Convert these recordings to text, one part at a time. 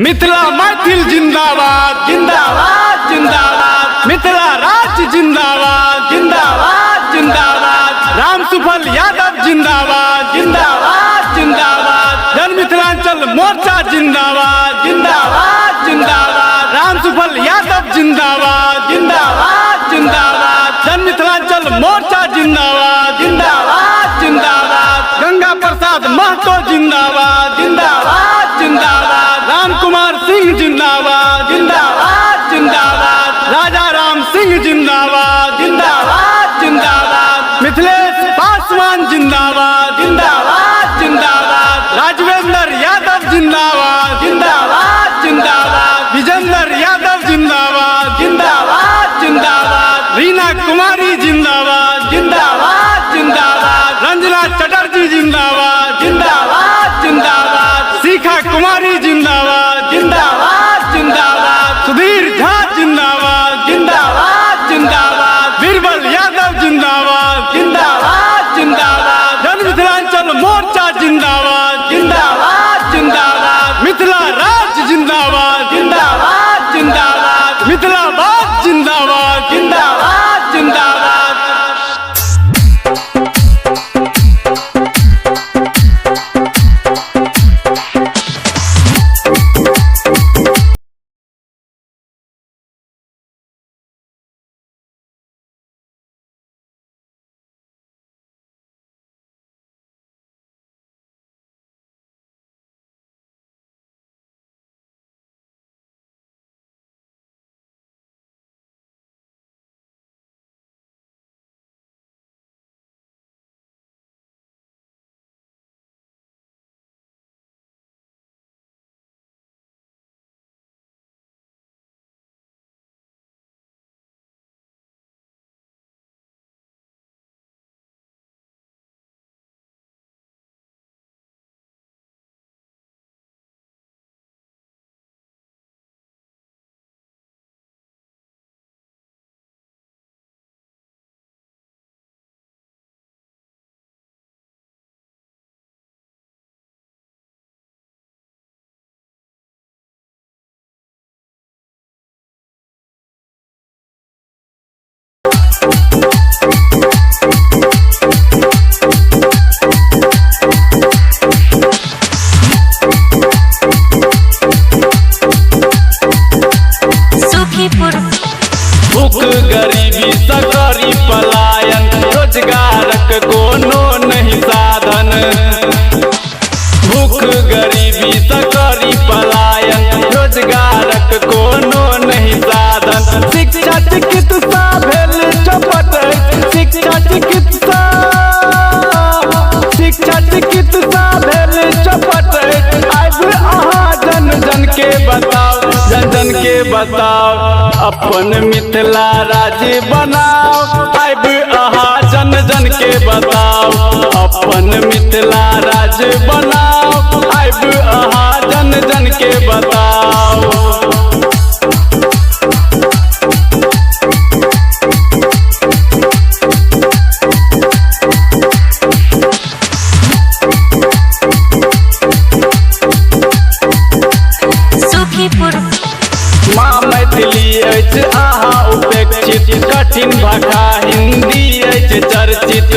मिथिला मैथिल जिंदाबाद जिंदाबाद जिंदाबाद। मिथिला राज्य जिंदाबाद जिंदाबाद जिंदाबाद। राम सुफल यादव जिंदाबाद जिंदाबाद जिंदाबाद। जन मिथिलांचल मोर्चा जिंदाबाद जिंदाबाद जिंदाबाद। राम सुफल यादव जिंदाबाद जिंदाबाद जिंदाबाद। जन मिथिलांचल मोर्चा जिंदाबाद जिंदाबाद जिंदाबाद। गंगा प्रसाद महतो जिंदाबाद जिंदाबाद जिंदाबाद। राम कुमार सिंह जिंदाबाद जिंदाबाद जिंदाबाद। राजा राम सिंह जिंदाबाद जिंदाबाद जिंदाबाद। मिथिलेश पासवान जिंदाबाद जिंदाबाद जिंदाबाद। राजवेंद्र यादव जिंदाबाद जिंदाबाद जिंदाबाद। विजेंद्र यादव जिंदाबाद जिंदाबाद जिंदाबाद। रीना कुमारी जिंदाबाद जिंदाबाद जिंदाबाद। रंजना चटर्जी जिंदाबाद जिंदाबाद जिंदाबाद। शिखा कुमारी जिंदाबाद जिंदाबाद जिंदाबाद। सुधीर झा जिंदाबाद जिंदाबाद जिंदाबाद। बीरबल यादव जिंदाबाद जिंदाबाद जिंदाबाद। जन मिथिलांचल मोर्चा जिंदाबाद जिंदाबाद जिंदाबाद। मिथिला राज्य जिंदाबाद जिंदाबाद जिंदाबाद। मिथिलाबाद जिंदाबाद जिंदाबाद जिंदाबाद। भूख गरीबी सकरी पलायन रोजगारक कोनो नहीं साधन। भूख गरीबी सकरी पलायन रोजगारक कोनो नहीं साधन। शिक्षा चिकित्सा भेल चौपट शिक्षा चिकित्सा भेल चौपट। अब अहाँ जन जन के बताओ जन जन के बताओ अपन मिथिला राज्य बनाओ। अब अहाँ जन जन के बताओ अपन मिथिला राज्य बनाओ। अब अहाँ जन जन के बताओ। माँ मैथिली अछि अहाँ उपेक्षित कठिन भाषा हिंदी अछि चर्चित।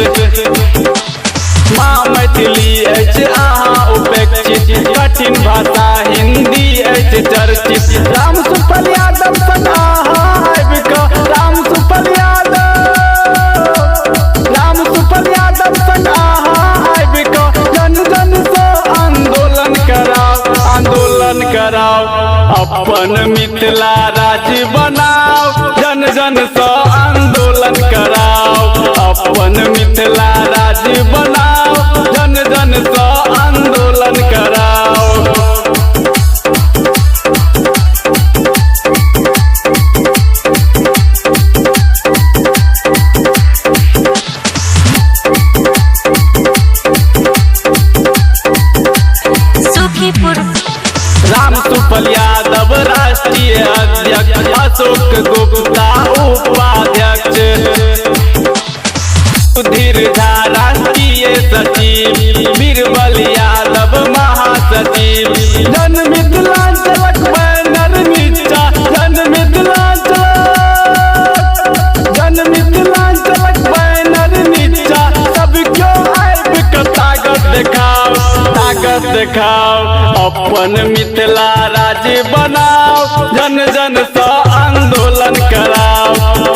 माँ मैथिली अछि अहाँ उपेक्षित कठिन भाषा हिंदी अछि चर्चित। राम सुफल यादव सन अहाँ आबि कऽ राम सुफल यादव सन अहाँ आबि कऽ जन जन से आंदोलन कराओ। अपन मिथिला राज्य बनाओ जन जन से आंदोलन कराओ। अपन मिथिला राज्य बनाओ जन जन से आंदोलन कराओ। राम सुफल यादव राष्ट्रीय अध्यक्ष, अशोक गुप्ता उपाध्यक्ष, सुधीर झा राष्ट्रीय सचिव, बीरबल यादव महासचिव। जन मिथिलांचल देखाओ, अपन मिथिला राज्य बनाओ, जन जन सा आंदोलन कराओ,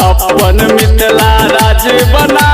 अपन मिथिला राज्य बनाओ।